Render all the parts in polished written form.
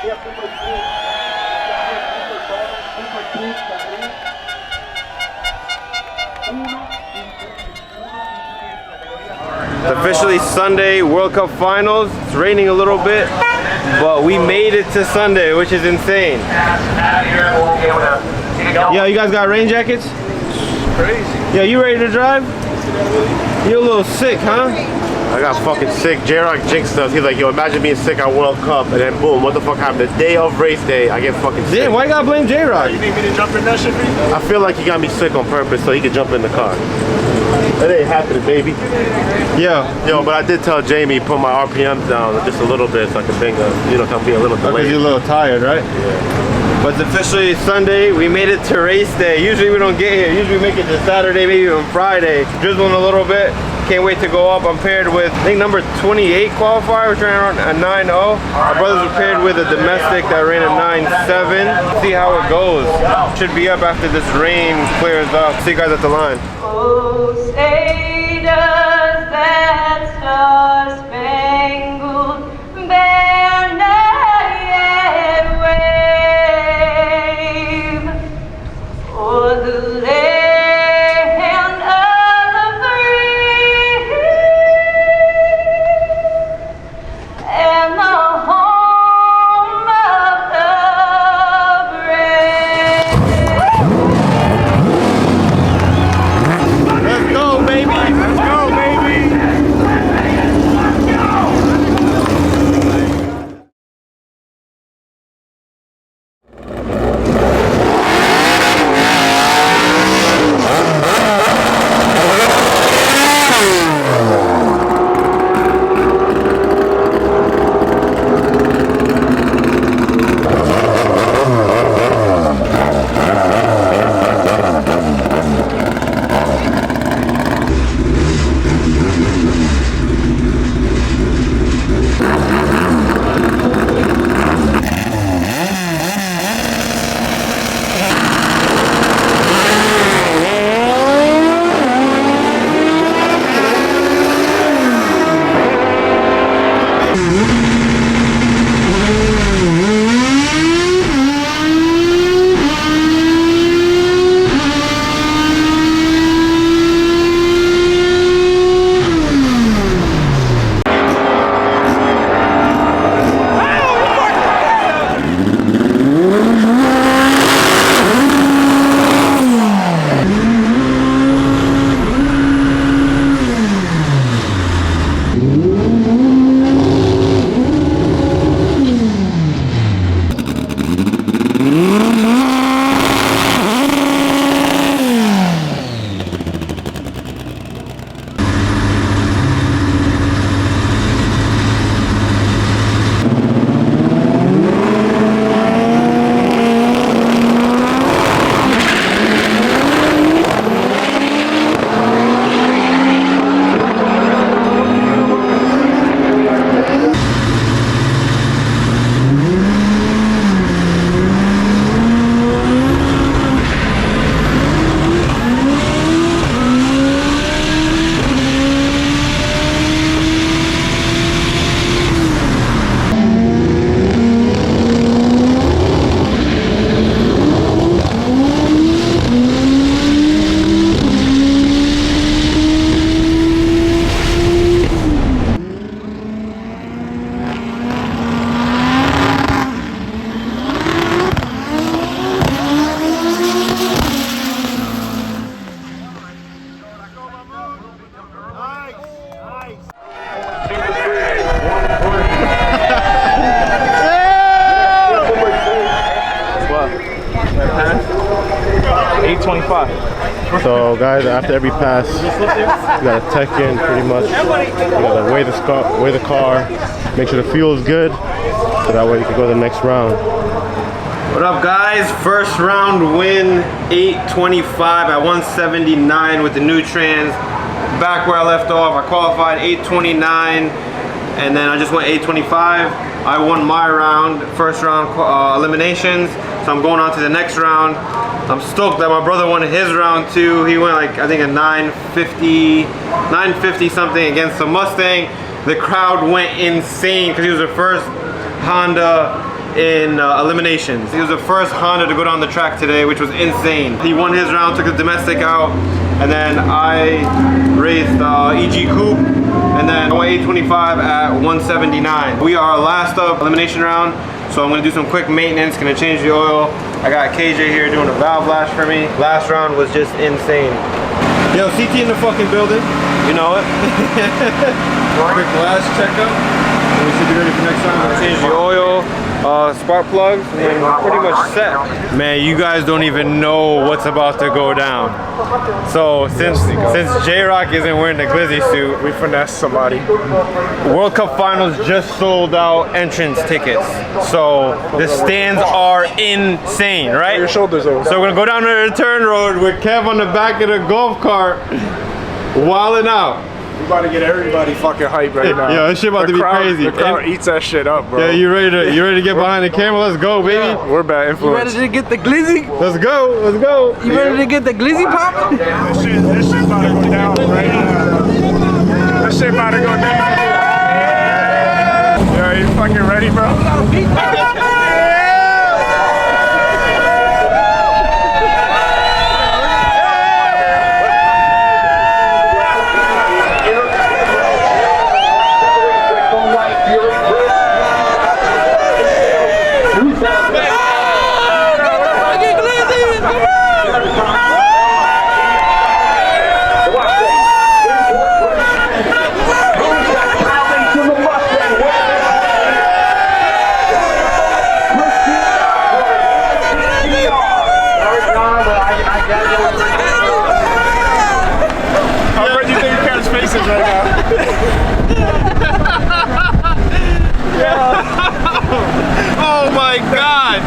It's officially Sunday, World Cup Finals. It's raining a little bit, but we made it to Sunday, which is insane. Yeah, you guys got rain jackets? Crazy. Yeah, you ready to drive? You're a little sick, huh? I got fucking sick. J-Rock jinxed us. He's like, yo, imagine being sick at World Cup, and then boom, what the fuck happened? The day of race day, I get fucking sick. Yeah, why you gotta blame J-Rock? You need me to jump in that shit for you? I feel like he got me sick on purpose so he could jump in the car. That ain't happening, baby. Yeah. Yo, but I did tell Jamie put my RPMs down just a little bit so I could think of, you know, be a little delayed. Because you're a little tired, right? Yeah. But it's officially Sunday. We made it to race day. Usually we don't get here. Usually we make it to Saturday, maybe even Friday. Drizzling a little bit. Can't wait to go up. I'm paired with, I think, number 28 qualifier. We're trying around a 9.0. My brothers are paired with a domestic that ran a 9.7. See how it goes. Should be up after this rain clears up. See you guys at the line. Oh, say does that star-spangled banner yet wave o'er the land of the free and the home of the brave? Let's go, baby. Let's go, baby. So guys, after every pass, you gotta tech in pretty much. You gotta weigh the car, make sure the fuel is good, so that way you can go to the next round. What up, guys? First round win, 825 at 179 with the new trans. Back where I left off, I qualified 829, and then I just went 825. I won my round, first round eliminations, so I'm going on to the next round. I'm stoked that my brother won his round too. He went like, I think a 950 something against the Mustang. The crowd went insane because he was the first Honda in Eliminations. He was the first Honda to go down the track today, which was insane. He won his round, took the domestic out, and then I raced EG Coupe, and then I went 825 at 179. We are last up elimination round, so I'm gonna do some quick maintenance, gonna change the oil. I got KJ here doing a valve blast for me. Last round was just insane. Yo, CT in the fucking building, you know it. Quick last checkup, and we should be ready for next time. I'm gonna change the oil, spark plugs, and then we're pretty much set. Man, you guys don't even know what's about to go down. So since J-Rock isn't wearing the glizzy suit, We finessed somebody. World Cup Finals just sold out entrance tickets. So the stands are insane, right? Your shoulders over. So we're gonna go down to the turn road with Kev on the back of the golf cart, wilding out. We about to get everybody fucking hyped right now. Yo, this shit about to be crazy. The crowd eats that shit up, bro. Yeah, you ready to get behind the camera? Let's go, baby. We're bad influence. You ready to get the glizzy? Let's go, let's go. You ready to get the glizzy poppin'? This shit about to go down right now. This shit about to go down. Yo, you fucking ready, bro? Oh my god!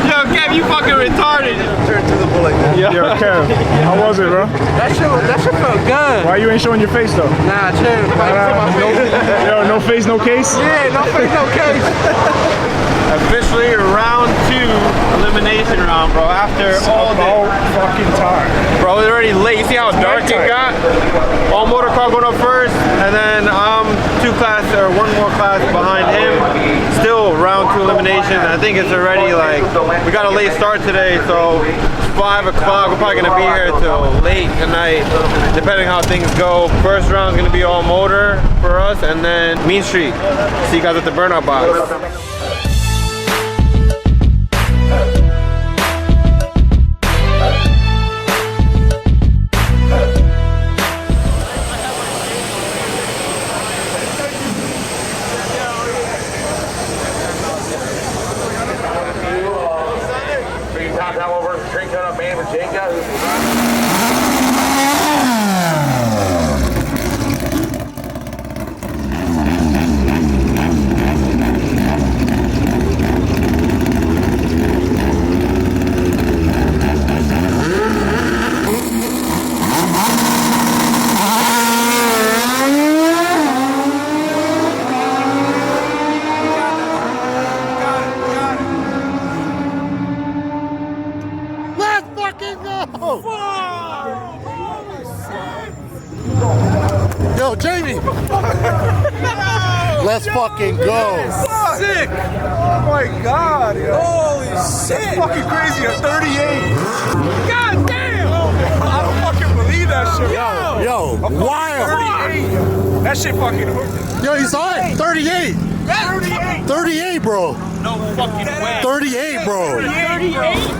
Yo, Kev, you fucking retarded! Turn to the bull like that. Yo, Kev, how was it, bro? That shit felt good. Why you ain't showing your face, though? Nah, chill. Yo, no face, no case? Yeah, no face, no case. Officially round 2 elimination round, bro. After all About day. fucking time. Bro, it's already late. You see how dark it got? All motor car going up first, and then I'm one more class behind him. Still round 2 elimination. I think it's already like, we got a late start today, so it's 5 o'clock. We're probably gonna be here till late tonight, depending how things go. First round's gonna be all motor for us, and then Mean Street. See you guys at the burnout box. Yo, Jamie! Let's fucking go! Sick! Oh my god, yo. Holy shit! That's fucking crazy at 38! God damn! I don't fucking believe that shit. Yo, wild! 38! That shit fucking hooked. Yo, you saw it? 38! 38! 38, bro! No fucking way! 38, bro! 38?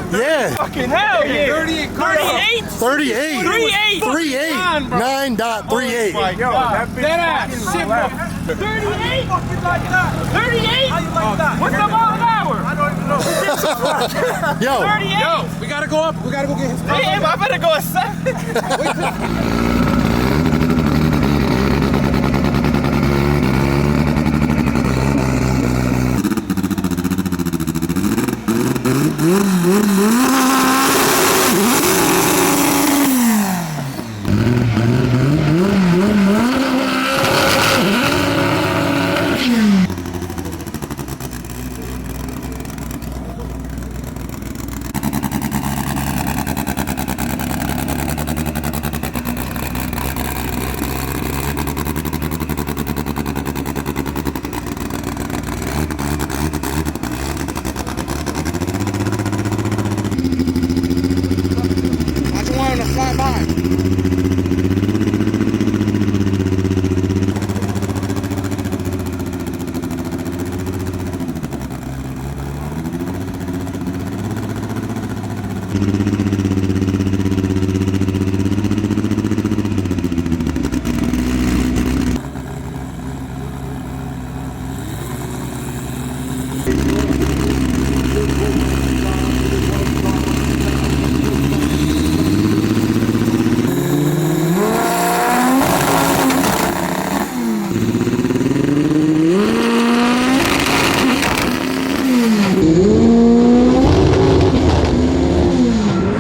Yeah! Fucking hell yeah! 38? 38! 38! 38! 9.38! Yo, that bitch That ass shit, 38? 38? How you like that? What's the mile an hour? I don't even know. Yo! 38? Yo, we gotta go up. We gotta go get his. Damn, I better go a second.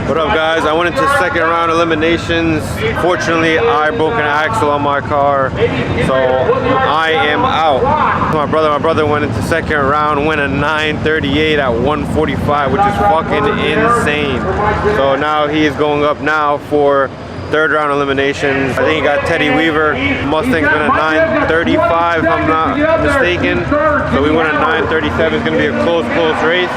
What up, guys? I went into second round eliminations. Fortunately, I broke an axle on my car, so I am out. My brother went into second round, went a 938 at 145, which is fucking insane. So now he is going up now for third round eliminations. I think he got Teddy Weaver. Mustang's been a 935 if I'm not mistaken. So we went a 937. It's gonna be a close race.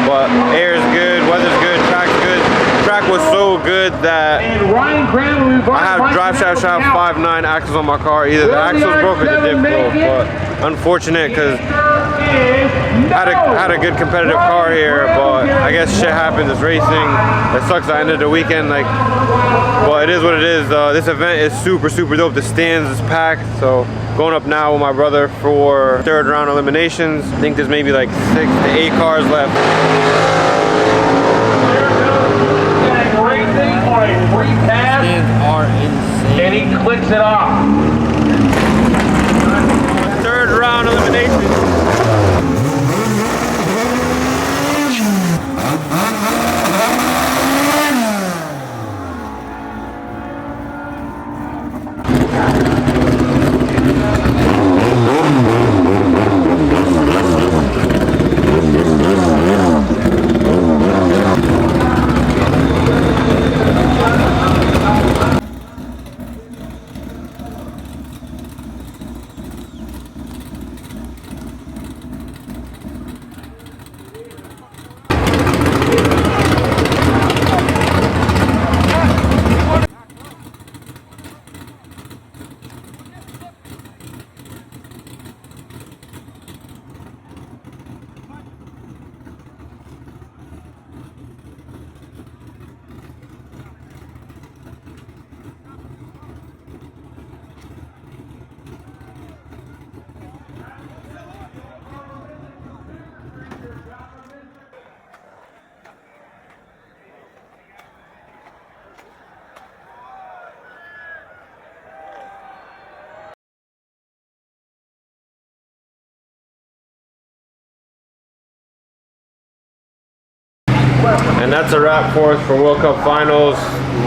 But air's good, weather's good, track's good. Track was so good that I have drive shaft 5.9 axles on my car. Either the axles broke or the diff broke. But unfortunate because had a good competitive car here, but I guess shit happens. It's racing. It sucks I ended the weekend but it is what it is. This event is super dope. The stands is packed, so going up now with my brother for third round eliminations. I think there's maybe like 6 to 8 cars left. Racing on a free pass. Stands are insane. And he clicks it off. Third round eliminations. And that's a wrap for us for World Cup Finals.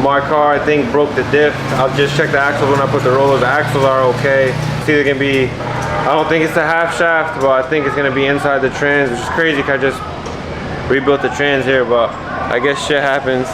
My car, I think, broke the diff. I'll just check the axles when I put the rollers. The axles are okay. It's either gonna be, I don't think it's the half shaft, but I think it's gonna be inside the trans, which is crazy because I just rebuilt the trans here, but I guess shit happens.